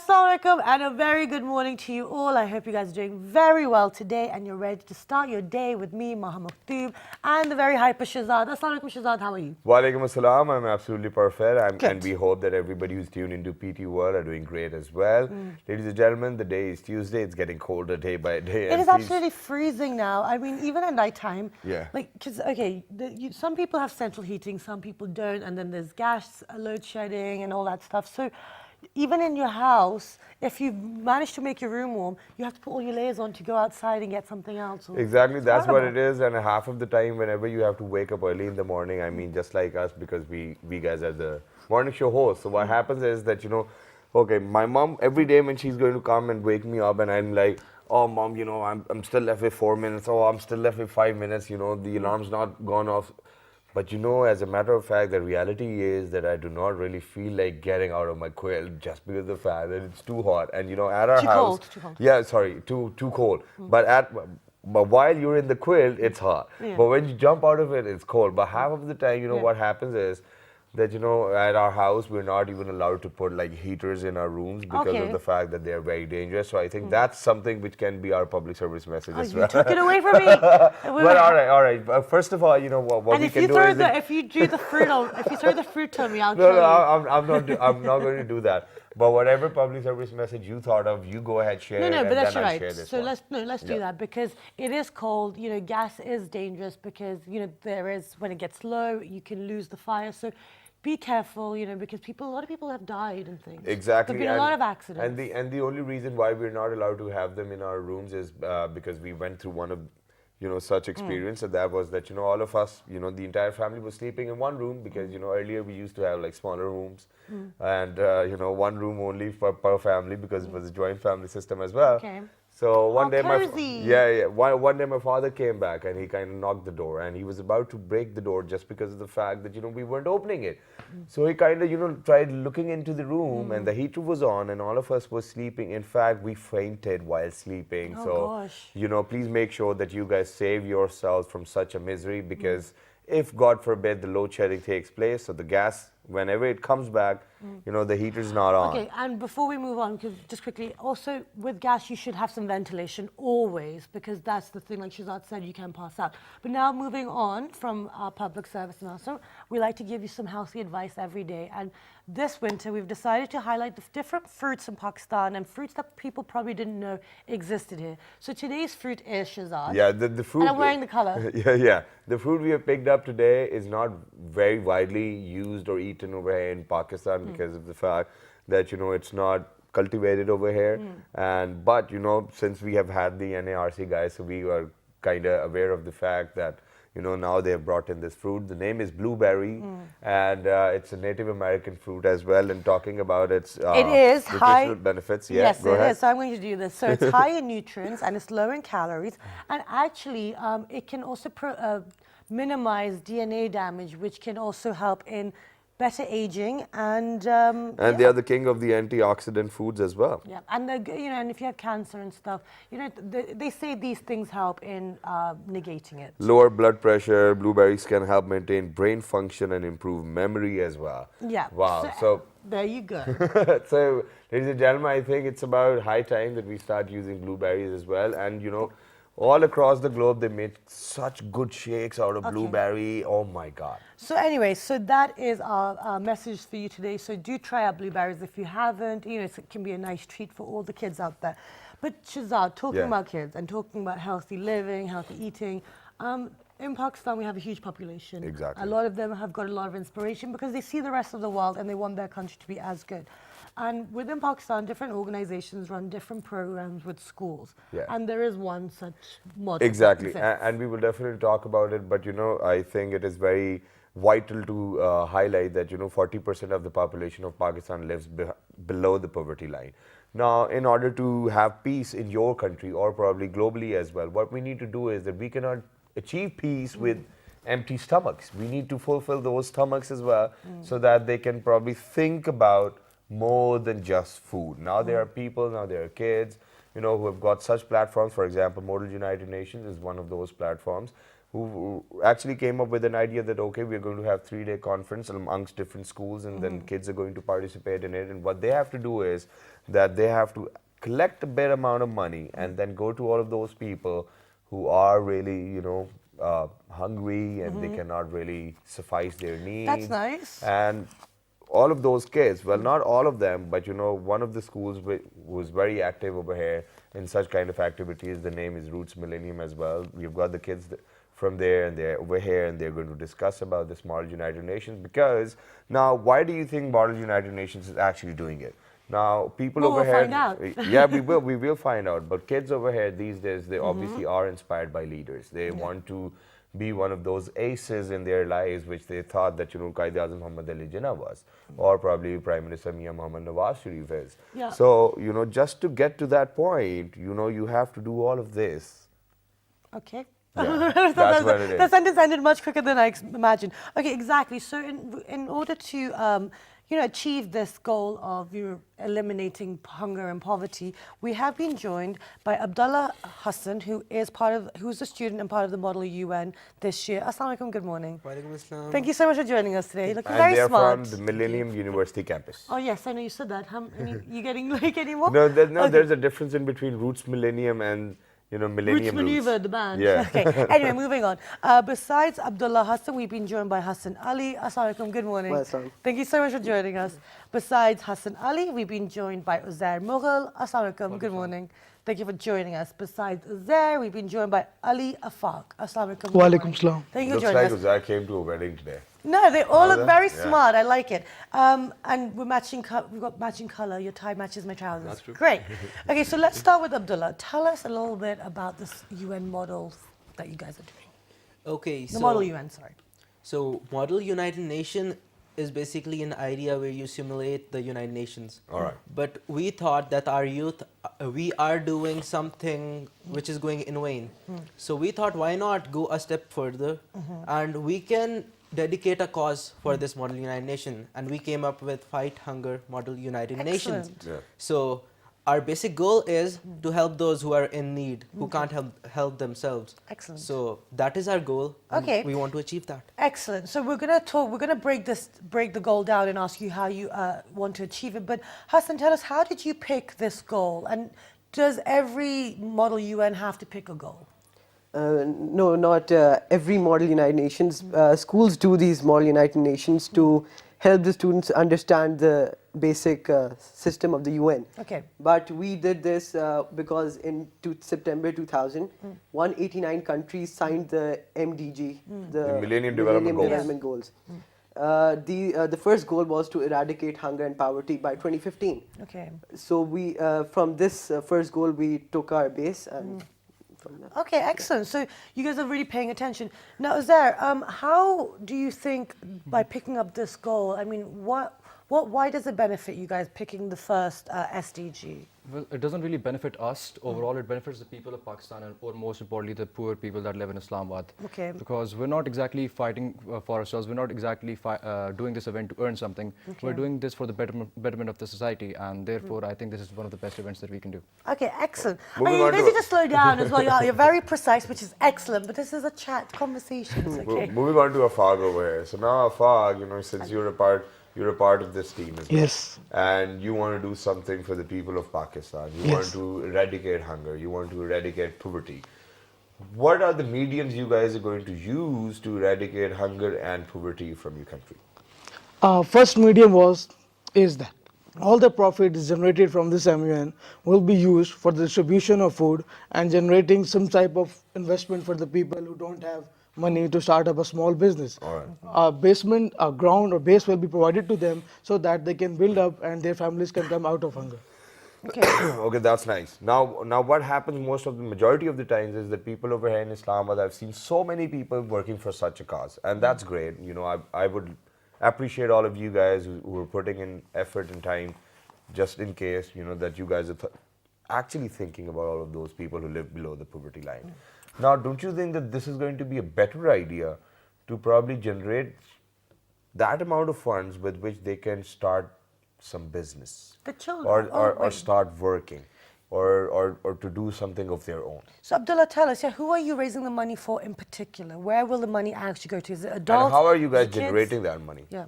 Assalamu alaikum and a very good morning to you all. I hope you guys are doing very well today and you're ready to start your day with me, Maha Maktoub, and the very hyper Shazad. Assalamu alaikum Shazad, how are you? Walaikum assalam, I'm absolutely perfect. And Good. we hope that everybody who's tuned into PT World are doing great as well. Ladies and gentlemen, the day is Tuesday. It's getting colder day by day. It is absolutely freezing now. I mean, even at night time. Yeah. Like, because, okay, some people have central heating, some people don't, and then there's gas load shedding and all that stuff. So even in your house, if you manage to make your room warm, you have to put all your layers on to go outside and get something else. Exactly, that's what it is. And half of the time, whenever you have to wake up early in the morning, I mean, just like us, because we guys are the morning show hosts. So what happens is that, okay, my mom, every day when she's going to come and wake me up and I'm like, oh, mom, I'm still left with 4 minutes. Oh, I'm still left with 5 minutes. The alarm's not gone off. But as a matter of fact, the reality is that I do not really feel like getting out of my quilt just because of the fact that it's too hot. And at our house, too cold. yeah, sorry, too cold. But while you're in the quilt, it's hot. Yeah. But when you jump out of it, it's cold. But half of the time, what happens is that at our house we're not even allowed to put like heaters in our rooms because of the fact that they are very dangerous. So I think that's something which can be our public service message as well. You took it away from me. Well, all right. But first of all, what And we if can you do throw is if you do the fruit if you throw the fruit on me, I'll no, kill you. I'm not going to do that. But whatever public service message you thought of, you go ahead, share it, No, but and that's then I'll right. share this So one. let's do that because it is cold. Gas is dangerous because there is when it gets low, you can lose the fire. So be careful, because a lot of people have died and things. Exactly. There've been a lot of accidents. And the only reason why we're not allowed to have them in our rooms is because we went through one of such experience, and that was that all of us, the entire family was sleeping in one room because earlier we used to have like smaller rooms and one room only per family because it was a joint family system as well. Okay. So one day one day my father came back and he kind of knocked the door and he was about to break the door just because of the fact that we weren't opening it. So he kind of tried looking into the room and the heater was on and all of us were sleeping. In fact, we fainted while sleeping. Oh, so please make sure that you guys save yourselves from such a misery because if God forbid the load shedding takes place, so the gas, whenever it comes back, the heater's not on. Okay, and before we move on, because just quickly, also with gas, you should have some ventilation always, because that's the thing, like Shazad said, you can pass out. But now moving on from our public service announcement, we like to give you some healthy advice every day. And this winter, we've decided to highlight the different fruits in Pakistan and fruits that people probably didn't know existed here. So today's fruit is Shazad. Yeah, the fruit. And I'm wearing the color. Yeah. The fruit we have picked up today is not very widely used or eaten over here in Pakistan because of the fact that, it's not cultivated over here. But, since we have had the NARC guys, so we were kind of aware of the fact that, now they have brought in this fruit. The name is blueberry, and it's a Native American fruit as well. And talking about its it is nutritional benefits. Yeah, yes, go ahead. is. So I'm going to do this. So it's high in nutrients and it's low in calories. And actually, it can also minimize DNA damage, which can also help in better aging and they are the king of the antioxidant foods as well. Yeah, and and if you have cancer and stuff, they say these things help in negating it. Lower blood pressure, blueberries can help maintain brain function and improve memory as well. Yeah. Wow. So there you go. so, ladies and gentlemen, I think it's about high time that we start using blueberries as well. And all across the globe, they make such good shakes out of blueberry. Oh my God. So anyway, so that is our message for you today. So do try out blueberries if you haven't. It can be a nice treat for all the kids out there. But Shazad, talking about kids and talking about healthy living, healthy eating, in Pakistan we have a huge population. Exactly. A lot of them have got a lot of inspiration because they see the rest of the world and they want their country to be as good. And within Pakistan, different organizations run different programs with schools. Yeah. And there is one such model. Exactly. And we will definitely talk about it. But, I think it is very vital to highlight that, 40% of the population of Pakistan lives below the poverty line. Now, in order to have peace in your country or probably globally as well, what we need to do is that we cannot achieve peace with empty stomachs. We need to fulfill those stomachs as well so that they can probably think about more than just food. Now there are people, now there are kids, who have got such platforms. For example, Model United Nations is one of those platforms who actually came up with an idea that, okay, we're going to have 3-day conference amongst different schools, and then kids are going to participate in it. And what they have to do is that they have to collect a bit amount of money and then go to all of those people who are really, hungry and they cannot really suffice their needs. That's nice. And all of those kids, well, not all of them, but one of the schools was very active over here in such kind of activities. The name is Roots Millennium as well. We've got the kids from there, and they're over here, and they're going to discuss about this Model United Nations. Because now, why do you think Model United Nations is actually doing it? Now, people Well, over we'll here, find out. yeah, we will find out. But kids over here these days, they obviously are inspired by leaders. They want to be one of those aces in their lives, which they thought that Qaid-e-Azam Muhammad Ali Jinnah was, or probably Prime Minister Mia Muhammad Nawaz Sharif is. Yeah. So just to get to that point, you have to do all of this. Okay. Yeah, that's what it is. That sentence ended much quicker than I imagined. Okay, exactly. So in order to achieve this goal of eliminating hunger and poverty, we have been joined by Abdullah Hassan, who's a student and part of the Model UN this year. Assalamu alaikum, good morning. Walaikum assalam. Thank you so much for joining us today. You look And very they're smart. from the Millennium University campus. Oh yes, I know you said that. You getting like any more? No, Okay. there's a difference in between Roots Millennium and Millennium Roots Maneuver, the band. Yeah. Okay. Anyway, moving on. Besides Abdullah Hassan, we've been joined by Hassan Ali. Assalamu alaikum. Good morning. Welcome. Thank you so much for joining us. Besides Hassan Ali, we've been joined by Uzair Mughal. Assalamu alaikum. Good morning. Thank you for joining us. Besides Uzair, we've been joined by Ali Afaq. Assalamu alaikum. Wa alaikum salam. Thank you for Looks joining like us. Uzai came to a wedding today. No, they all look very Yeah. smart. I like it. And we're matching. We've got matching color. Your tie matches my trousers. That's true. Great. Okay, so let's start with Abdullah. Tell us a little bit about this UN model that you guys are doing. Okay, The Model UN, sorry. So Model United Nation is basically an idea where you simulate the United Nations. All right. But we thought that our youth, we are doing something which is going in vain. So we thought, why not go a step further, and we can dedicate a cause for this Model United Nation. And we came up with Fight Hunger Model United Nations. Excellent. Yeah. So our basic goal is to help those who are in need, who can't help themselves. Excellent. So that is our goal. And Okay. we want to achieve that. Excellent. So we're gonna break the goal down and ask you how you want to achieve it. But Hassan, tell us, how did you pick this goal? And does every Model UN have to pick a goal? No, not every Model United Nations. Schools do these Model United Nations to help the students understand the basic system of the UN. Okay. But we did this because in September 2000, 189 countries signed the MDG, The Millennium Development Goals. Development Goals. The first goal was to eradicate hunger and poverty by 2015. Okay. So we, from this first goal, we took our base and from that. Okay, excellent. So you guys are really paying attention. Now, Uzair, how do you think by picking up this goal, I mean, why does it benefit you guys picking the first SDG? Well, it doesn't really benefit us overall. It benefits the people of Pakistan, and or most importantly, the poor people that live in Islamabad. Okay. Because we're not exactly fighting for ourselves. We're not exactly doing this event to earn something. Okay. We're doing this for the betterment of the society, and therefore, I think this is one of the best events that we can do. Okay, excellent. Moving You on guys to- need to slow down as well. You're very precise, which is excellent, but this is a chat, conversations, okay? Moving on to Afag over here. So now Afag, since you're a part of this team as well. Yes. And you want to do something for the people of Pakistan. You want to eradicate hunger. You want to eradicate poverty. What are the mediums you guys are going to use to eradicate hunger and poverty from your country? First medium is that all the profits generated from this MUN will be used for the distribution of food and generating some type of investment for the people who don't have money to start up a small business. All right. A basement, a ground or base will be provided to them so that they can build up and their families can come out of hunger. Okay. Okay, that's nice. Now what happens majority of the times is that people over here in Islamabad, I've seen so many people working for such a cause, and that's great. I would appreciate all of you guys who are putting in effort and time, just in case, that you guys are actually thinking about all of those people who live below the poverty line. Now, don't you think that this is going to be a better idea to probably generate that amount of funds with which they can start some business? The children. Or wait. start working. or to do something of their own. So Abdullah, tell us, yeah, who are you raising the money for in particular? Where will the money actually go to? Is it adults? And how are you Is guys it kids? generating that money? Yeah.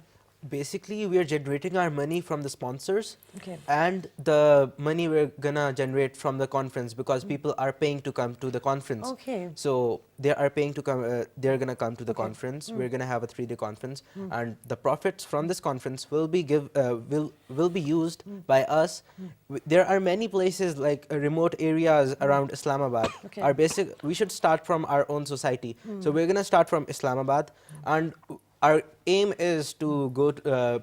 Basically, we are generating our money from the sponsors Okay. and the money we're gonna generate from the conference because people are paying to come to the conference. Okay. So they are paying to come. They're gonna come to the conference. We're gonna have a 3-day conference, and the profits from this conference will be will be used by us. There are many places like remote areas around Islamabad. Okay. Our basic. We should start from our own society. So we're gonna start from Islamabad, and our aim is to go to,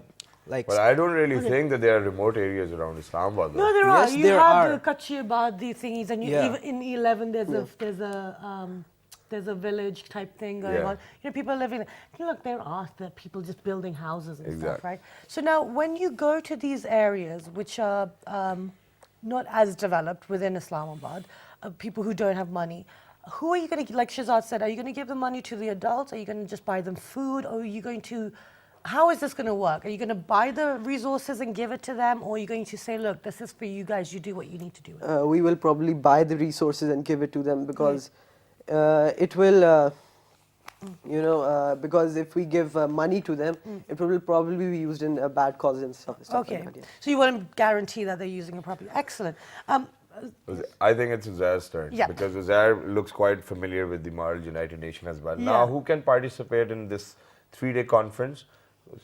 like Well, I don't really think that there are remote areas around Islamabad. No, though. there are. Yes, You there have are. the Kachiyabad, the thingies, and you, Yeah. even in 11 there's a village type thing going Yeah. on. You know, people are living there. You look, there are the people just building houses and stuff, Exactly. right? So now, when you go to these areas which are not as developed within Islamabad, people who don't have money, who are you going to, like Shahzad said, are you going to give the money to the adults? Are you going to just buy them food? Or are you going to, how is this going to work? Are you going to buy the resources and give it to them? Or are you going to say, look, this is for you guys, you do what you need to do with it? We will probably buy the resources and give it to them because it will, because if we give money to them, it will probably be used in bad causes and stuff Okay. like that. Yeah. So you want to guarantee that they're using it properly. Excellent. I think it's Uzair's turn Yeah. because Uzair looks quite familiar with the Model United Nation as well. Yeah. Now, who can participate in this 3-day conference?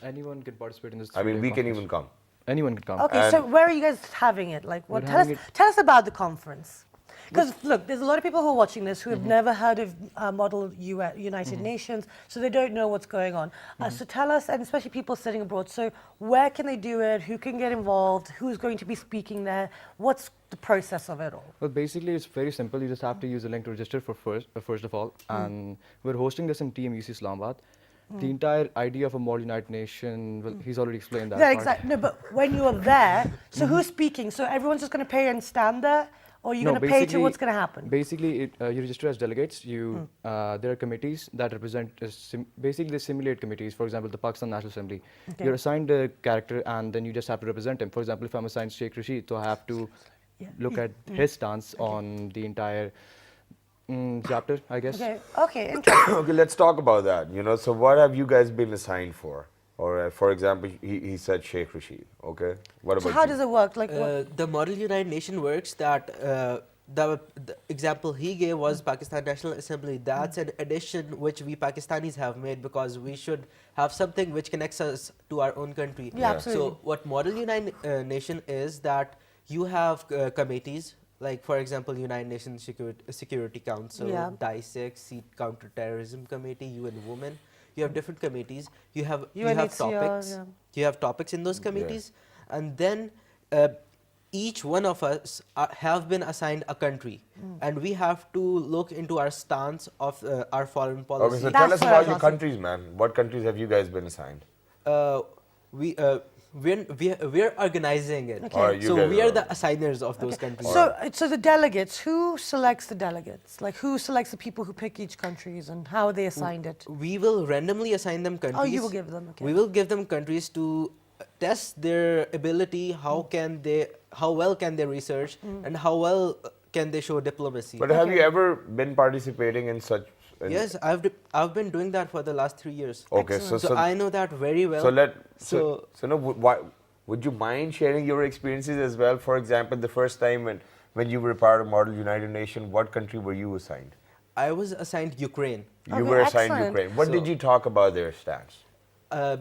Anyone can participate in this. I mean, 3-day we can conference. even come. Anyone can come. Okay, so where are you guys having it? Like, what? We're Tell us, having tell us about the conference. Because look, there's a lot of people who are watching this who have Mm-hmm. never heard of Model United Nations, so they don't know what's going on. Mm-hmm. So tell us, and especially people sitting abroad. So where can they do it? Who can get involved? Who's going to be speaking there? What's the process of it all? Well, basically, it's very simple. You just have to use a link to register for first of all. And we're hosting this in TMUC Islamabad. The entire idea of a Model United Nation, well, he's already explained that. Yeah, part. exactly. No, but when you are there, so who's speaking? So everyone's just going to pay and stand there? Or you're No, going to pay to basically- what's going to happen? Basically, you register as delegates. There are committees that represent, basically they simulate committees. For example, the Pakistan National Assembly. Okay. You're assigned a character and then you just have to represent him. For example, if I'm assigned Sheikh Rashid, so I have to look at his stance on the entire chapter, I guess. Okay, interesting. Okay, let's talk about that. So what have you guys been assigned for? Or, for example, he said Sheikh Rashid. Okay, what about So how you? does it work? Like, what? The Model United Nation works that the example he gave was Pakistan National Assembly. That's an addition which we Pakistanis have made because we should have something which connects us to our own country. Yeah, absolutely. So what Model United Nation is that you have committees like, for example, United Nations Security Council, Yeah. DISEC, Seat Counterterrorism Committee, UN Women. You have different committees. You have topics. yeah. You have topics in those committees, and then each one of us have been assigned a country, and we have to look into our stance of our foreign policy. Okay, so That's tell us what I about was your asking. countries, man. What countries have you guys been assigned? We're organizing it. Okay. Alright, you So guys we are are the assigners of those countries. So the delegates, who selects the delegates? Like, who selects the people who pick each countries and how are they assigned it? We will randomly assign them countries. Oh, you will give them, okay. We will give them countries to test their ability. How well can they research, and how well can they show diplomacy. But have you ever been participating in such? Yes, I've been doing that for the last 3 years. Okay, Excellent. So I know that very well. So no, would you mind sharing your experiences as well? For example, the first time when you were part of Model United Nation, what country were you assigned? I was assigned Ukraine. You Okay, were assigned excellent. Ukraine. What did So- you talk about their stance?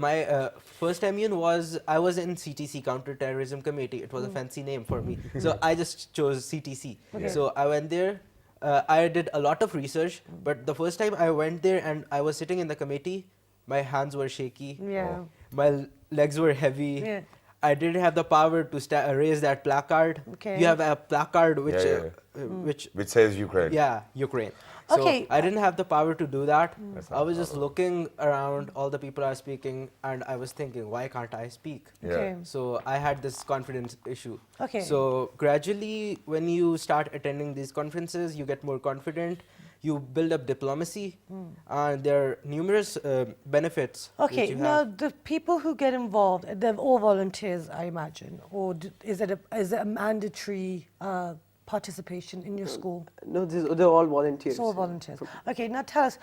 My first MUN was I was in CTC Counterterrorism Committee. It was a fancy name for me, so I just chose CTC. So I went there. I did a lot of research, but the first time I went there and I was sitting in the committee, my hands were shaky. Yeah. My legs were heavy. Yeah. I didn't have the power to raise that placard. Okay. You have a placard which, Which says Ukraine. yeah, Ukraine. So Okay. I didn't have the power to do that. That's I was not just looking around, all the people are speaking, and I was thinking, why can't I speak? Yeah. Okay. So I had this confidence issue. Okay. So gradually, when you start attending these conferences, you get more confident. You build up diplomacy, and there are numerous benefits. which Okay, you now have. the people who get involved, they're all volunteers, I imagine, or is it a mandatory participation in your school? No, they're all volunteers. It's all volunteers. Okay, now tell us,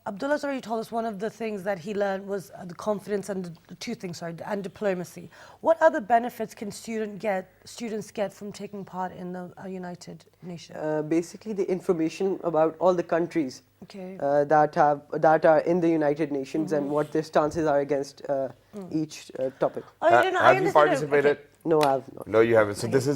Abdullah's already told us one of the things that he learned was the confidence and the two things, sorry, and diplomacy. What other benefits can students get from taking part in the United Nations? Basically, the information about all the countries Okay. that are in the United Nations and what their stances are against each topic. Oh, I didn't know. I Have you understood it. participated? Okay. No, I have not. No, you haven't. So this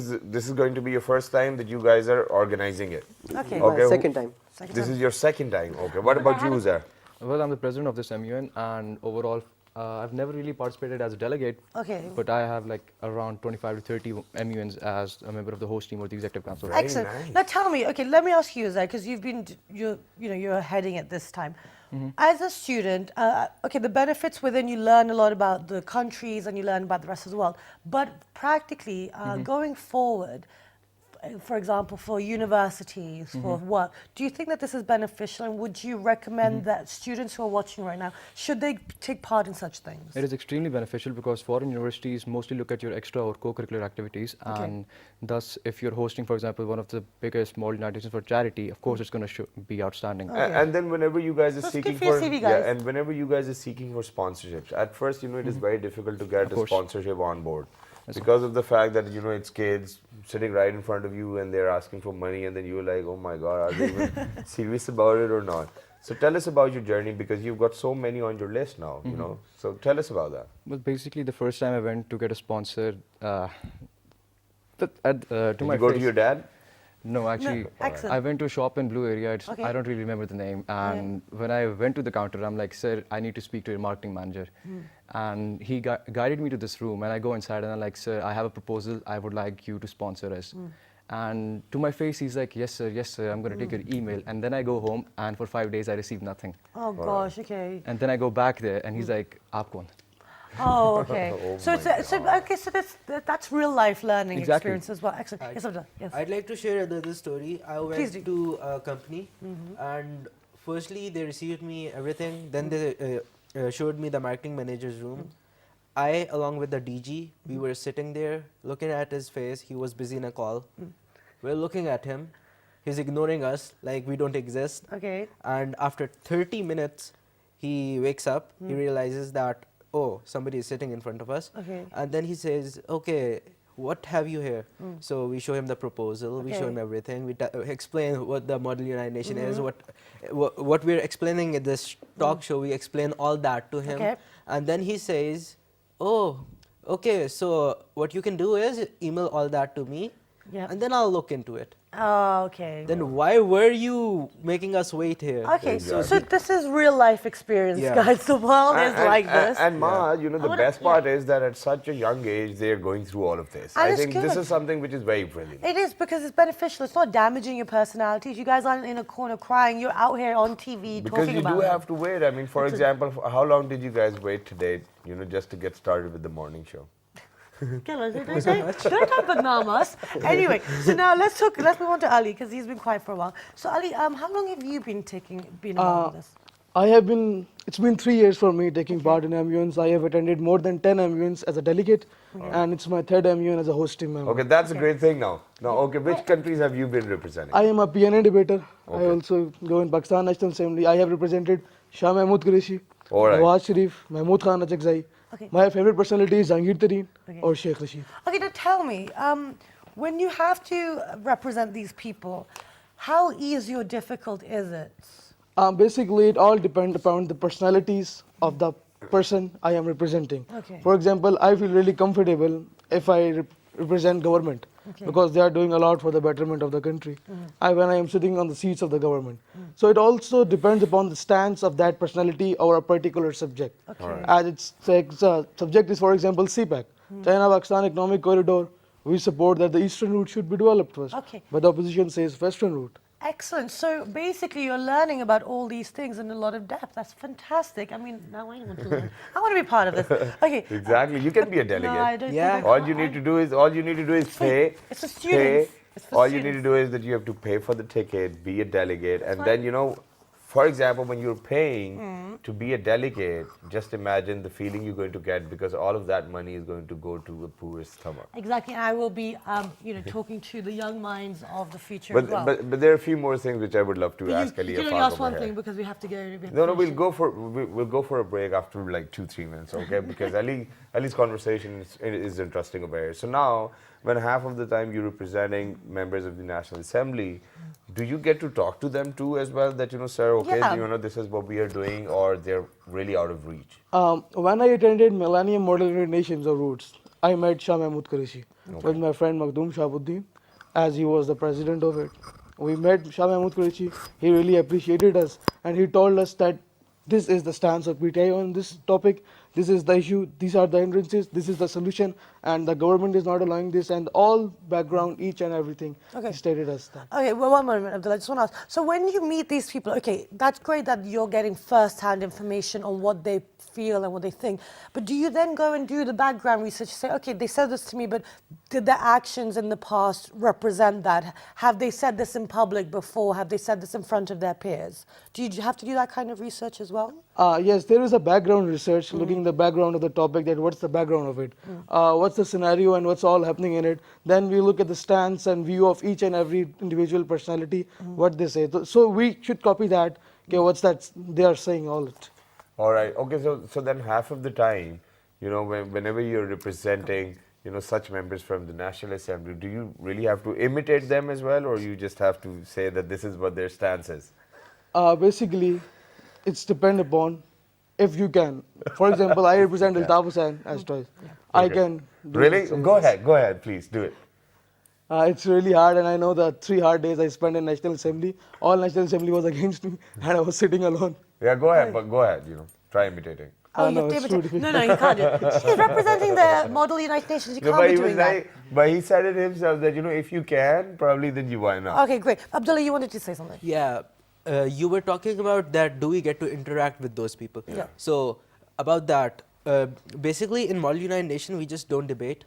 is going to be your first time that you guys are organizing it. Okay. My Okay, second time. This is your second time. Okay. What about you, Uzair? Well, I'm the president of this MUN, and overall, I've never really participated as a delegate. Okay. But I have like around 25 to 30 MUNs as a member of the host team or the executive council. Right. Excellent. nice. Now tell me, okay, let me ask you, Zai, because you're heading it this time. As a student, okay, the benefits within you learn a lot about the countries and you learn about the rest of the world. But practically, going forward, for example, for universities, for work, do you think that this is beneficial, and would you recommend that students who are watching right now, should they take part in such things? It is extremely beneficial because foreign universities mostly look at your extra or co-curricular activities, and thus, if you're hosting, for example, one of the biggest model United Nations for charity, of course, it's going to be outstanding. And then whenever you guys are So it's seeking good for your for CV, guys. and whenever you guys are seeking for sponsorships, at first it is very difficult to get a course. sponsorship on board because of the fact that it's kids sitting right in front of you and they're asking for money, and then you're like, oh my God, are they even serious about it or not? So tell us about your journey, because you've got so many on your list now. So tell us about that. Well, basically, the first time I went to get a sponsor, to Did my you go to face- your dad? No, actually, excellent. I went to a shop in Blue Area. Okay. I don't really remember the name. And when I went to the counter, I'm like, sir, I need to speak to your marketing manager. And he guided me to this room, and I go inside and I'm like, sir, I have a proposal. I would like you to sponsor us. And to my face, he's like, yes, sir, I'm going to take your email. And then I go home, and for 5 days, I received nothing. Oh gosh, okay. And then I go back there, and he's like, aap kaun? Oh, okay. Oh so that's real life learning Exactly. experience as well. Excellent. Yes, Abdullah. Yes. I'd like to share another story. I Please went do. to a company, and firstly they received me everything. Then they showed me the marketing manager's room. I, along with the DG, we were sitting there looking at his face. He was busy in a call. We're looking at him. He's ignoring us like we don't exist. Okay. And after 30 minutes, he wakes up. He realizes that, oh, somebody is sitting in front of us. Okay. And then he says, okay, what have you here? So we show him the proposal, we show Okay. him everything, we explain what the Model United Nation is, what we're explaining in this talk show, we explain all that to him. Okay. And then he says, oh, okay, so what you can do is email all that to me, Yeah. and then I'll look into it. Oh, okay. Then why were you making us wait here? Okay, so Exactly. this is real life experience, Yeah. guys. The world is like this. And Ma, the wanna- best part is that at such a young age, they're going through all of this. And I it's think this good. is something which is very brilliant. It is, because it's beneficial. It's not damaging your personalities. You guys aren't in a corner crying. You're out here on TV Because talking you about do it. have to wait. I mean, for example, how long did you guys wait today, just to get started with the morning show? Don't badnaam us. Anyway, so now let's move on to Ali, because he's been quiet for a while. So Ali, how long have you been involved in this? It's been 3 years for me taking part in MUNs. I have attended more than 10 MUNs as a delegate, and it's my third MUN as a host team member. Okay, that's a great thing now. Now, okay, which countries have you been representing? I am a PNA debater. I Okay. also go in Pakistan National Assembly. I have represented Shah Mahmood Qureshi, All right. Nawaz Sharif, Mahmood Khan Achakzai. Okay. My favorite personality is Jahangir Tareen or Sheikh Rashid. Okay, now tell me, when you have to represent these people, how easy or difficult is it? Basically, it all depends upon the personalities of the person I am representing. Okay. For example, I feel really comfortable if I represent government because they are doing a lot for the betterment of the country. When I am sitting on the seats of the government. So it also depends upon the stance of that personality or a particular subject. Okay. As its subject is, for example, CPEC, China-Pakistan Economic Corridor. We support that the eastern route should be developed first. Okay. But the opposition says western route. Excellent. So basically, you're learning about all these things in a lot of depth. That's fantastic. I mean, now I want to learn. I want to be part of this. Okay. Exactly. You can be a delegate. No, I don't Yeah. think I All can. you need to do is pay. It's for students. Pay. It's for All you need students. to do is that you have to pay for the ticket, be a delegate, and then for example, when you're paying to be a delegate, just imagine the feeling you're going to get because all of that money is going to go to the poorest stomach. Exactly. I will be, talking to the young minds of the future But, as well. but there are a few more things which I would love to ask you Ali can only Afaq ask over one here. thing because we have to go. No, we'll go for a break after like 2-3 minutes, okay? Because Ali's conversation is interesting over here. So now, when half of the time you're representing members of the National Assembly, do you get to talk to them too as well? That sir, okay, Yeah. this is what we are doing, or they're really out of reach. When I attended Millennium Model United Nations or Roots, I met Shah Mahmood Qureshi with my friend Makhdoom Shahabuddin, as he was the president of it. We met Shah Mahmood Qureshi. He really appreciated us, and he told us that this is the stance of PTI on this topic. This is the issue. These are the hindrances. This is the solution, and the government is not allowing this. And all background, each and everything, Okay. he stated us that. Okay, well, one moment, Abdullah. I just want to ask. So when you meet these people, okay, that's great that you're getting first-hand information on what they feel and what they think. But do you then go and do the background research? Say, okay, they said this to me, but did their actions in the past represent that? Have they said this in public before? Have they said this in front of their peers? Do you have to do that kind of research as well? Yes, there is a background research looking the background of the topic, that what's the background of it, what's the scenario and what's all happening in it. Then we look at the stance and view of each and every individual personality, what they say. So we should copy that. Okay, what's that they are saying all it. All right. Okay. So then half of the time, whenever you're representing, such members from the National Assembly, do you really have to imitate them as well, or you just have to say that this is what their stance is? Basically, it's depend upon if you can. For example, I represent Altaf Hussain as twice. I Okay. can do Really? it. Go ahead, please do it. It's really hard, and I know the 3 hard days I spent in National Assembly. All National Assembly was against me, and I was sitting alone. Yeah, go ahead, but go ahead, try imitating. Oh, you no, have to it's imitate. too No, you can't do it. He's representing the Model United Nations. You No, can't but be he doing was that. like, but he said it himself that, if you can, probably then you why not? Okay, great. Abdullah, you wanted to say something. Yeah, you were talking about that. Do we get to interact with those people? Yeah. So about that, basically in Model United Nation, we just don't debate.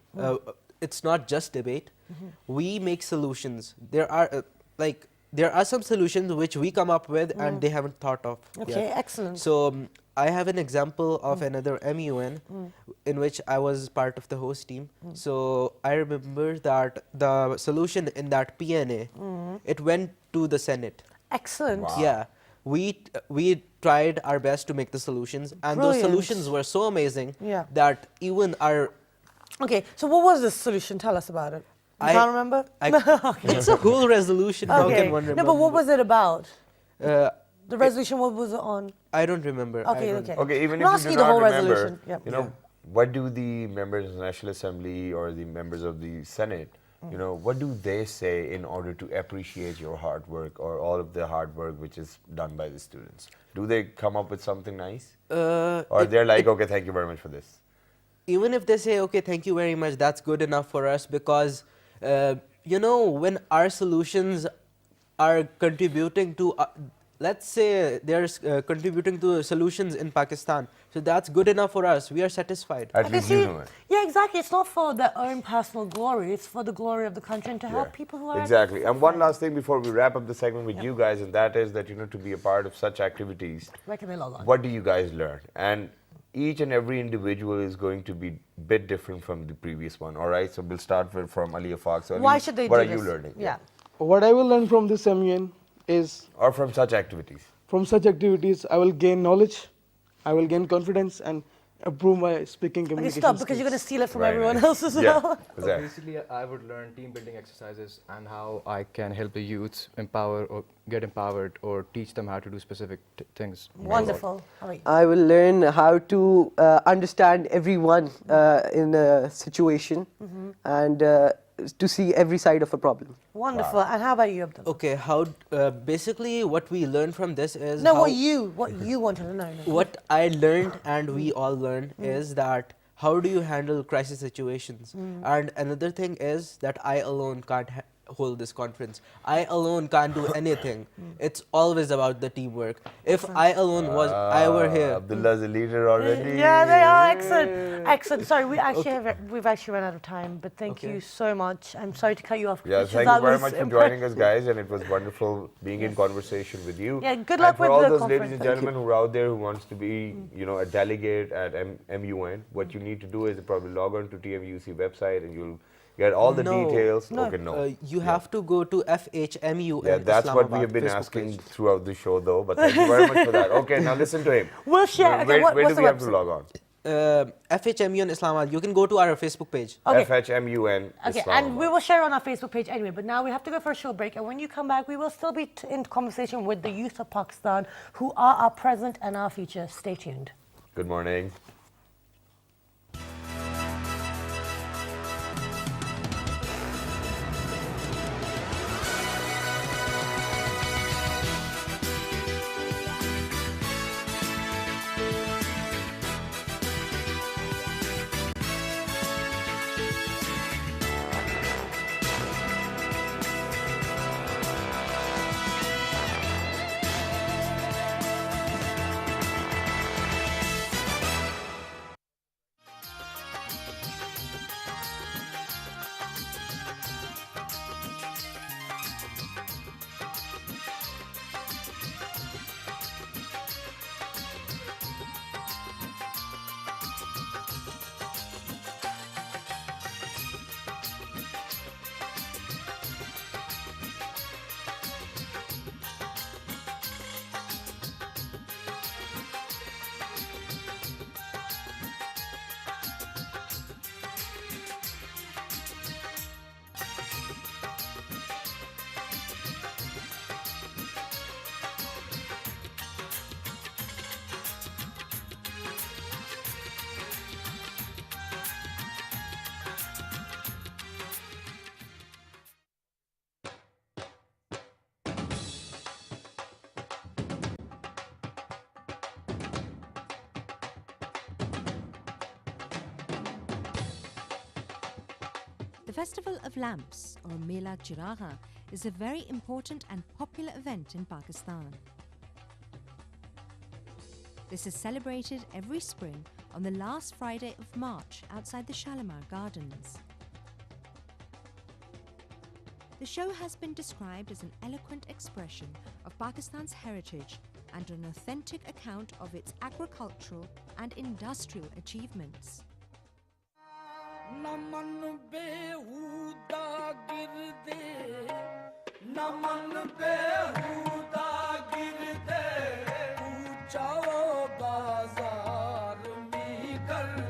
It's not just debate. We make solutions. There are some solutions which we come up with and they haven't thought of. Okay, yet. excellent. So I have an example of another MUN in which I was part of the host team. So I remember that the solution in that PNA, it went to the Senate. Excellent. Wow. Yeah, we tried our best to make the solutions, and Brilliant. those solutions were so amazing Yeah. that even our Okay, so what was the solution? Tell us about it. You I- can't remember? it's a whole resolution. How Okay. can one No, remember? but what was it about? Uh, The resolution, what was it on? I don't remember. I Okay, don't- okay. Okay, even I'm if asking you you do the not whole remember, resolution. Yeah. what do the members of the National Assembly or the members of the Senate, what do they say in order to appreciate your hard work or all of the hard work which is done by the students? Do they come up with something nice? Or they're like, okay, thank you very much for this? Even if they say, okay, thank you very much, that's good enough for us, because when our solutions are contributing to let's say they're contributing to solutions in Pakistan, so that's good enough for us. We are satisfied. At Okay, least see, you know it. yeah, exactly. It's not for their own personal glory. It's for the glory of the country and to help Yeah, people who are exactly. And one last thing before we wrap up the segment with you guys, and that is that to be a part of such activities, Where can they log on? what do you guys learn? And each and every individual is going to be a bit different from the previous one. All right, so we'll start from Ali Afaq. So Why Ali, should they what do are this? you learning? Yeah. What I will learn from this MUN is, Or from such activities. from such activities, I will gain knowledge, I will gain confidence, and improve my speaking Okay, communication stop, because you're going to skills. steal it from Right, everyone right. else as Yeah, well. So exactly. basically, I would learn team building exercises and how I can help the youths empower or get empowered or teach them how to do specific things. Wonderful. All right. I will learn how to understand everyone in a situation and to see every side of a problem. Wonderful. And how about you, Abdul? Okay, how basically what we learn from this is No, how what you wanted to know. No. what I learned and we all learned is that how do you handle crisis situations, and another thing is that I alone can't hold this conference. I alone can't do anything. It's always about the teamwork. If I alone were here. Abdullah's a leader already. Yeah, they are excellent. Excellent. Sorry, we've actually run out of time, but thank you so much. I'm sorry to cut you off. Yeah, thank you very much for joining us, guys, and it was wonderful being in conversation with you. Yeah, good luck and for with all the those conference. ladies and gentlemen who are out there who wants to be, a delegate at MUN, what you need to do is probably log on to TMUC website and you'll get all the details. Okay, no. You have to go to FHMU. Yeah, that's what we have been asking throughout the show, though. But thank you very much for that. Okay, now listen to him. We'll share. Where What's do the we have to website? log on? FHMU in Islamabad. You can go to our Facebook page. Okay. FHMUN. Okay, and we will share on our Facebook page anyway, but now we have to go for a short break, and when you come back, we will still be in conversation with the youth of Pakistan, who are our present and our future. Stay tuned. Good morning. The Festival of Lamps, or Mela Chiragha, is a very important and popular event in Pakistan. This is celebrated every spring on the last Friday of March outside the Shalimar Gardens. The show has been described as an eloquent expression of Pakistan's heritage and an authentic account of its agricultural and industrial achievements. Naman behuda girde, naman behuda girde, tu chao bazar mein kar.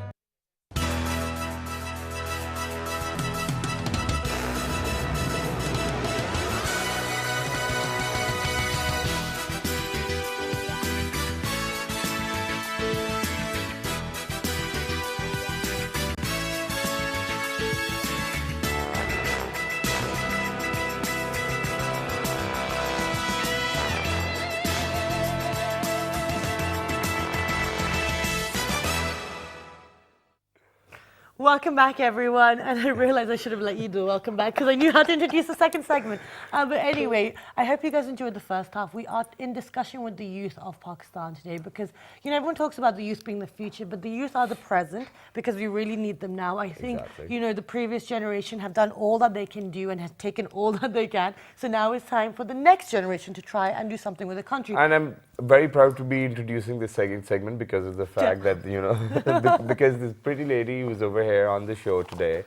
Welcome back, everyone. And I realized I should have let you do welcome back because I knew how to introduce the second segment. But anyway, I hope you guys enjoyed the first half. We are in discussion with the youth of Pakistan today because, everyone talks about the youth being the future, but the youth are the present because we really need them now. I think, the previous generation have done all that they can do and has taken all that they can. So now it's time for the next generation to try and do something with the country. And I'm very proud to be introducing this second segment because of the fact that, because this pretty lady who's over here on the show today,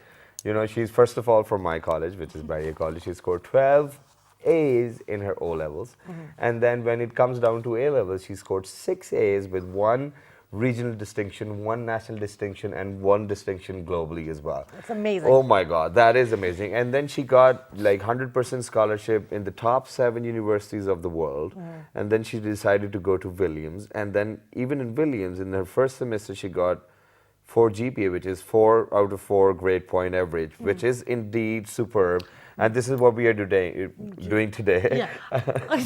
she's first of all from my college, which is Bahia College. She scored 12 A's in her O-levels. And then when it comes down to A-levels, she scored 6 A's with 1 regional distinction, 1 national distinction, and 1 distinction globally as well. That's amazing. Oh my God, that is amazing. And then she got like 100% scholarship in the top 7 universities of the world. And then she decided to go to Williams. And then even in Williams, in her first semester, she got 4 GPA, which is 4 out of 4 grade point average, which is indeed superb. And this is what we are doing today. Yeah.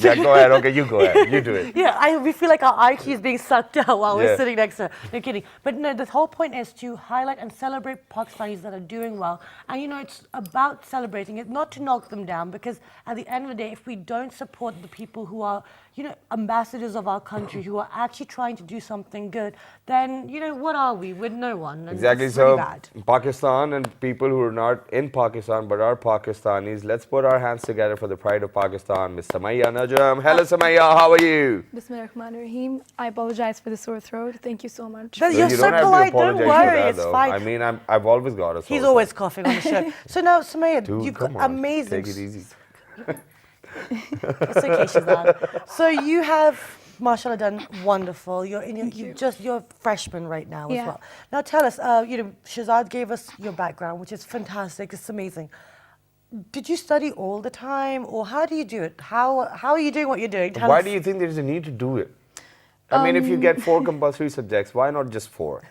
Yeah, go ahead. Okay, you go ahead. You do it. Yeah, we feel like our IQ is being sucked out while we're Yeah. sitting next to her. No kidding. But no, the whole point is to highlight and celebrate Pakistanis that are doing well. And you know, it's about celebrating it, not to knock them down, because at the end of the day, if we don't support the people who are, you know, ambassadors of our country, who are actually trying to do something good, then, you know, what are we? We're no one. And Exactly. It's really So, bad. Pakistan and people who are not in Pakistan but are Pakistanis, let's put our hands together for the pride of Pakistan. Miss Samaya Najam. Hello, Samaya. How are you? Bismillahirrahmanirrahim. I apologize for the sore throat. Thank you so much. But No, you're you so don't have to polite. Don't apologize for worry. that, It's though. fine. I mean, I've always got a He's sore always throat. coughing on the show. So now, Sumaya, Dude, you've come got on. amazing. Take it easy. It's okay, Shazad. So you have, mashallah, done wonderful. You're in you're a freshman right now as Yeah. well. Now tell us, you know, Shazad gave us your background, which is fantastic. It's amazing. Did you study all the time, or how do you do it? How are you doing what you're doing? Tell Why us. do you think there's a need to do it? I mean, if you get 4 compulsory subjects, why not just 4?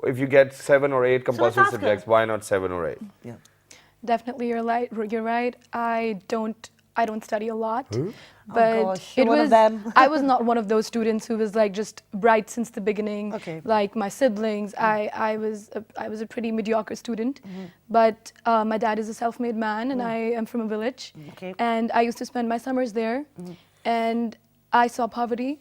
If you get 7 or 8 compulsory ask her. subjects, why not 7 or 8? Yeah. Definitely, you're right. You're right. I don't study a lot, but gosh, you're one of them. I was not one of those students who was like just bright since the beginning. Okay. Like my siblings, I was a pretty mediocre student, but my dad is a self-made man, and I am from a village, Okay. and I used to spend my summers there, and I saw poverty.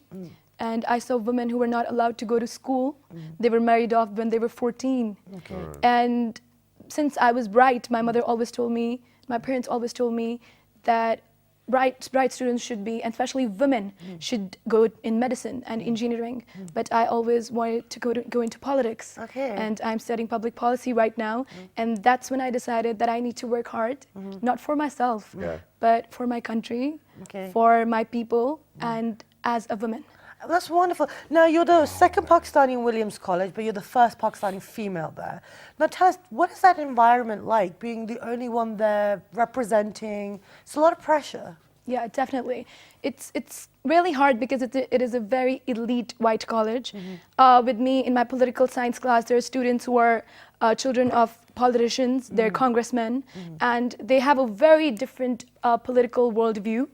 And I saw women who were not allowed to go to school. They were married off when they were 14. Okay. And since I was bright, my mother always told me, my parents always told me that bright students should be, and especially women, should go in medicine and engineering. But I always wanted to go into politics. Okay. And I'm studying public policy right now. And that's when I decided that I need to work hard, not for myself, Yeah. but for my country, Okay. for my people, and as a woman. That's wonderful. Now, you're the second Pakistani in Williams College, but you're the first Pakistani female there. Now, tell us, what is that environment like, being the only one there, representing? It's a lot of pressure. Yeah, definitely. It's really hard because it is a very elite white college. With me in my political science class, there are students who are children of politicians, they're congressmen, and they have a very different political worldview.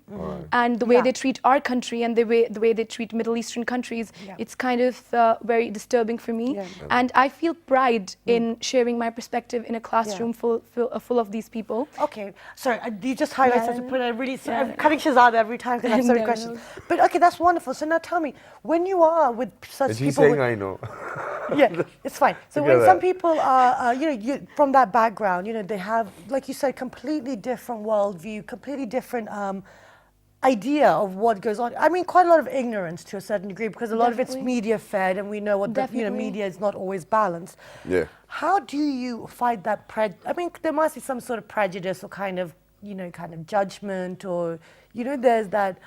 And the way they treat our country and the way they treat Middle Eastern countries, it's kind of very disturbing for me. And I feel pride in sharing my perspective in a classroom full of these people. Okay, sorry, you just highlighted Yeah. to put a really. Yeah. I'm cutting Shazad every time because I have so many No, questions. no. But okay, that's wonderful. So now tell me, when you are with such Is he people, saying with, I know? yeah, it's fine. So Look at when some that. people are, from that background, you know, they have, like you said, completely different worldview, completely different idea of what goes on. I mean, quite a lot of ignorance to a certain degree because a lot of it's Definitely. media fed, and we know what the Definitely. media is not always balanced. Yeah. How do you fight that I mean, there must be some sort of prejudice or kind of judgment, or there's that.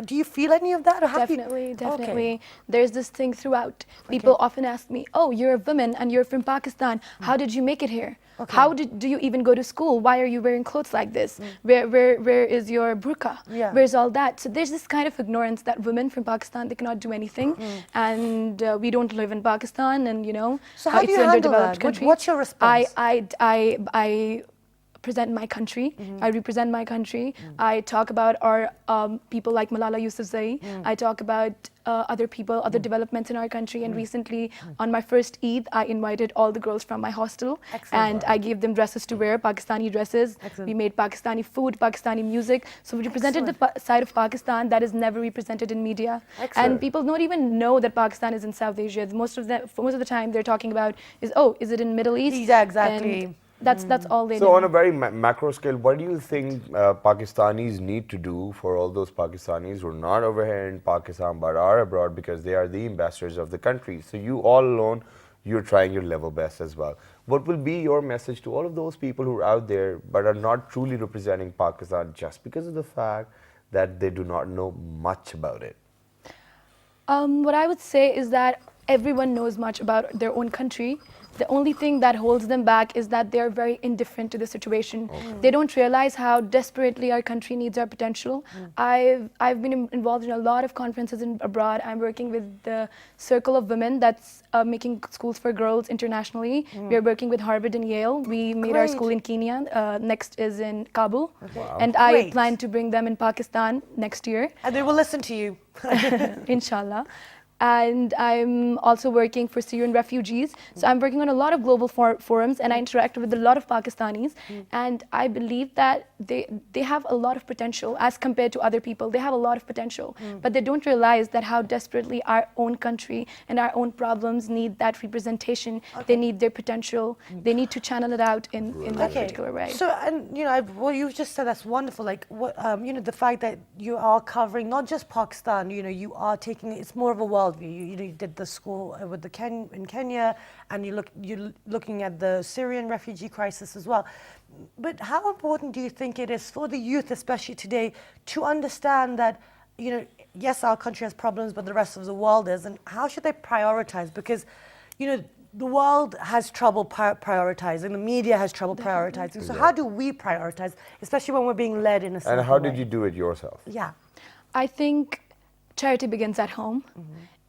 Do you feel any of that? Or how do you- Definitely, Okay. definitely. There's this thing throughout. People often ask me, "Oh, you're a woman and you're from Pakistan. How did you make it here? How do you even go to school? Why are you wearing clothes like this? Where is your burqa? Yeah. Where's all that?" So there's this kind of ignorance that women from Pakistan, they cannot do anything, and we don't live in Pakistan, and So how do it's you an handle underdeveloped that? country. What's your response? I present my country. I represent my country. I talk about our people like Malala Yousafzai. I talk about other people, other developments in our country. And recently, on my first Eid, I invited all the girls from my hostel, and I gave them dresses to wear, Pakistani dresses. We made Pakistani food, Pakistani music. So we represented the side of Pakistan that is never represented in media. And people don't even know that Pakistan is in South Asia. Most of the time, they're talking about is it in Middle East? Yeah, exactly. And that's all they So know. on a very macro scale, what do you think Pakistanis need to do for all those Pakistanis who are not over here in Pakistan but are abroad, because they are the ambassadors of the country? So you all alone, you're trying your level best as well. What will be your message to all of those people who are out there but are not truly representing Pakistan just because of the fact that they do not know much about it? What I would say is that everyone knows much about their own country. The only thing that holds them back is that they're very indifferent to the situation. They don't realize how desperately our country needs our potential. I've been involved in a lot of conferences abroad. I'm working with the Circle of Women that's making schools for girls internationally. We're working with Harvard and Yale. We made our school in Kenya. Next is in Kabul. And I Great. plan to bring them in Pakistan next year. And they will listen to you. Inshallah. And I'm also working for Syrian refugees. So I'm working on a lot of global forums, and I interact with a lot of Pakistanis. And I believe that they have a lot of potential as compared to other people. They have a lot of potential, but they don't realize that how desperately our own country and our own problems need that representation. They need their potential. They need to channel it out in that particular way. So, and what you just said, that's wonderful. Like, what, the fact that you are covering not just Pakistan, you are taking, it's more of a worldview. You did the school with in Kenya, and you're looking at the Syrian refugee crisis as well. But how important do you think it is for the youth, especially today, to understand that, yes, our country has problems, but the rest of the world is, and how should they prioritize? Because, the world has trouble prioritizing, the media has trouble prioritizing. So how do we prioritize, especially when we're being led in a certain way? And how did you do it yourself? Yeah. I think charity begins at home.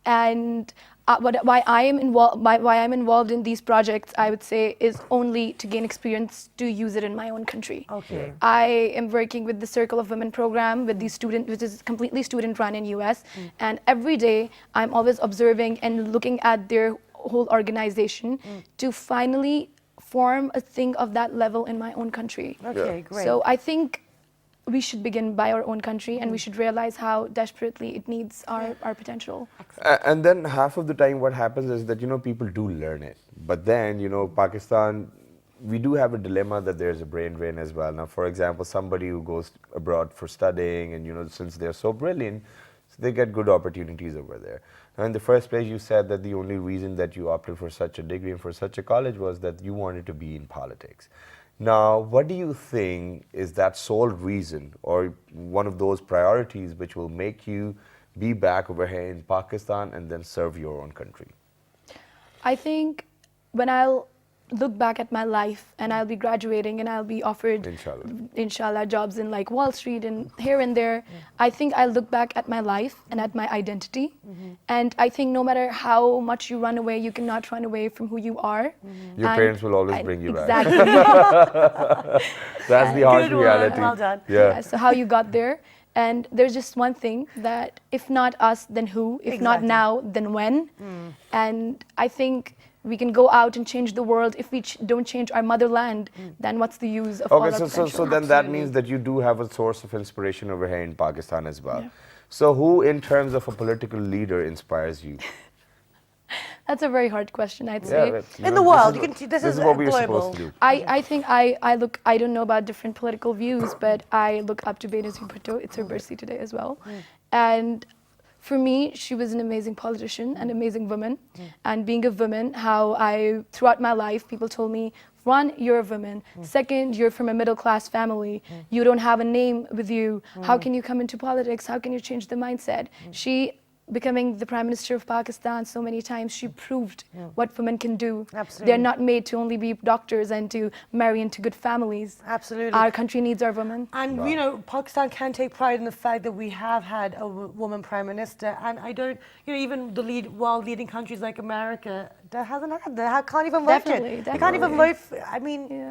And why I'm involved in these projects, I would say, is only to gain experience to use it in my own country. Okay. I am working with the Circle of Women program with these students, which is completely student run in US. And every day I'm always observing and looking at their whole organization to finally form a thing of that level in my own country. Okay, great. So I think we should begin by our own country, and we should realize how desperately it needs our potential. And then half of the time what happens is that, people do learn it. But then, Pakistan, we do have a dilemma that there's a brain drain as well. Now, for example, somebody who goes abroad for studying and, since they're so brilliant, they get good opportunities over there. Now, in the first place, you said that the only reason that you opted for such a degree and for such a college was that you wanted to be in politics. Now, what do you think is that sole reason or one of those priorities which will make you be back over here in Pakistan and then serve your own country? I think when I'll look back at my life and I'll be graduating and I'll be offered, inshallah, jobs in like Wall Street and here and there, I think I'll look back at my life and at my identity. And I think no matter how much you run away, you cannot run away from who you are. Your parents will always bring you back. Exactly. That's the harsh Good one. reality. Well done. Yeah. So how you got there. And there's just one thing that if not us, then who? If not now, then when? And I think we can go out and change the world. If we don't change our motherland, then what's the use of all our potential? So then that means that you do have a source of inspiration over here in Pakistan as well. So who, in terms of a political leader, inspires you? That's a very hard question, I'd say. In the world, this is what we're global. supposed to do. I think I don't know about different political views, but I look up to Benazir Bhutto. It's her birthday today as well. And for me, she was an amazing politician, an amazing woman. And being a woman, throughout my life, people told me, one, you're a woman. Second, you're from a middle-class family. You don't have a name with you. How can you come into politics? How can you change the mindset? She, becoming the Prime Minister of Pakistan so many times, she proved what women can do. Absolutely. They're not made to only be doctors and to marry into good families. Absolutely. Our country needs our women. And, Pakistan can take pride in the fact that we have had a woman Prime Minister. And I don't, even the world-leading countries like America, that hasn't had that. Can't even vote yet. They can't even vote.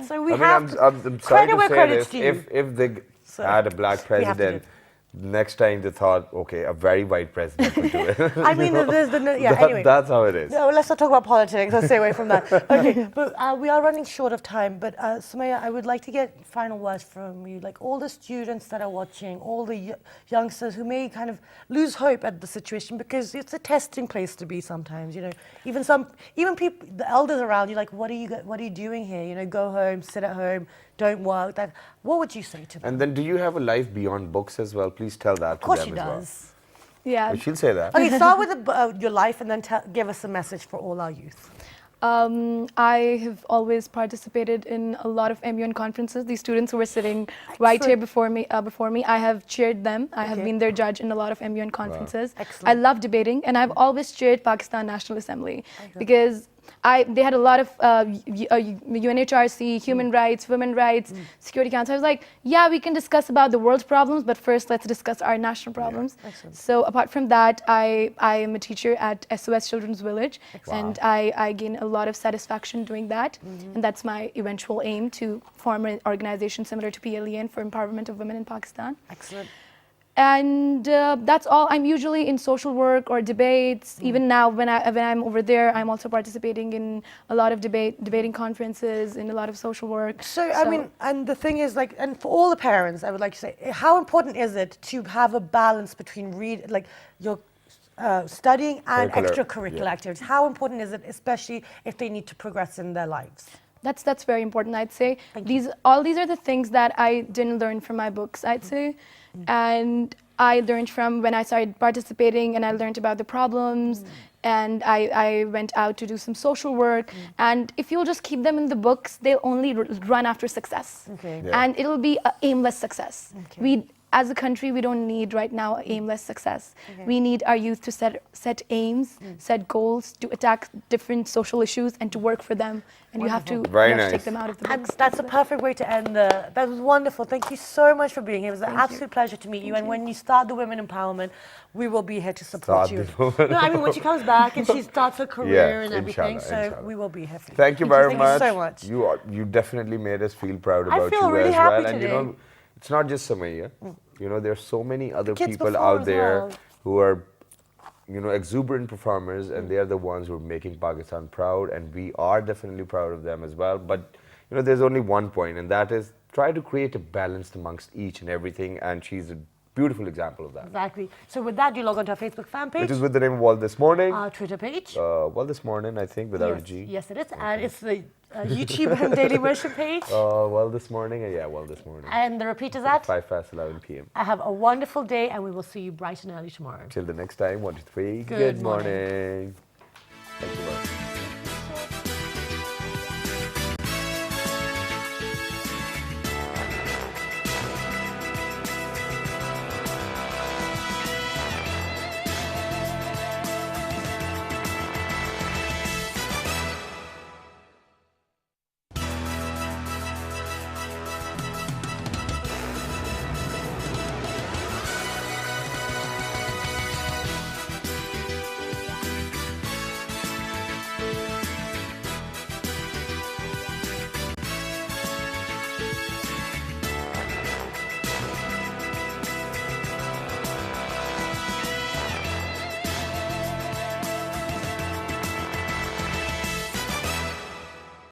So we have I'm sorry credit to where say credit's this. due. If they had a black president, next time they thought, okay, a very white president could do it. Anyway. That's how it is. No, let's not talk about politics. Let's stay away from that. Okay, but we are running short of time. But Sumaya, I would like to get final words from you. Like all the students that are watching, all the youngsters who may kind of lose hope at the situation because it's a testing place to be sometimes. Even people, the elders around you, like, what are you doing here? Go home, sit at home. Don't work. What would you say to them? And then do you have a life beyond books as well? Please tell that to them as well. Of course she does. Yeah. She'll say that. Okay, start with your life and then give us a message for all our youth. I have always participated in a lot of MUN conferences. These students who were sitting right here before me, I have cheered them. I have been their judge in a lot of MUN conferences. Excellent. I love debating, and I've always cheered Pakistan National Assembly because they had a lot of UNHRC, human rights, women rights, Security Council. I was like, yeah, we can discuss about the world's problems, but first let's discuss our national problems. So apart from that, I am a teacher at SOS Children's Village, and I gain a lot of satisfaction doing that. And that's my eventual aim, to form an organization similar to PLEN for empowerment of women in Pakistan. Excellent. And that's all. I'm usually in social work or debates. Even now, when I'm over there, I'm also participating in a lot of debating conferences, in a lot of social work. So, I mean, and the thing is, like, and for all the parents, I would like to say, how important is it to have a balance between your studying and extracurricular activities? How important is it, especially if they need to progress in their lives? That's very important, I'd say. All these are the things that I didn't learn from my books, I'd say. And I learned from when I started participating, and I learned about the problems, and I went out to do some social work. And if you'll just keep them in the books, they'll only run after success. And it'll be an aimless success. As a country, we don't need right now aimless success. We need our youth to set aims, set goals, to attack different social issues and to work for them. And you have to take them out of the books. And that's a perfect way to end that was wonderful. Thank you so much for being here. It was an absolute pleasure to meet you. And when you start the Women Empowerment, we will be here to support you. No, I mean, when she comes back and she starts her career and everything, so we will be here for you. Thank you very much. Thank you so much. You definitely made us feel proud about feel you really as happy well. And today. you know, it's not just Samaya. You know, there's so many other kids people before out as there well. who are, you know, exuberant performers, and they are the ones who are making Pakistan proud, and we are definitely proud of them as well. But you know, there's only one point, and that is try to create a balance amongst each and everything, and she's a beautiful example of that. Exactly. So with that, you log onto our Facebook fan page. Which is with the name of World This Morning. Our Twitter page. World This Morning, I think, without a G. Yes, it is. And it's the YouTube and Daily Motion page. Well This Morning, Well This Morning. And the repeat is at 11 p.m. I have a wonderful day, and we will see you bright and early tomorrow. Till the next time, 1, 2, 3. Good morning. Thank you very much.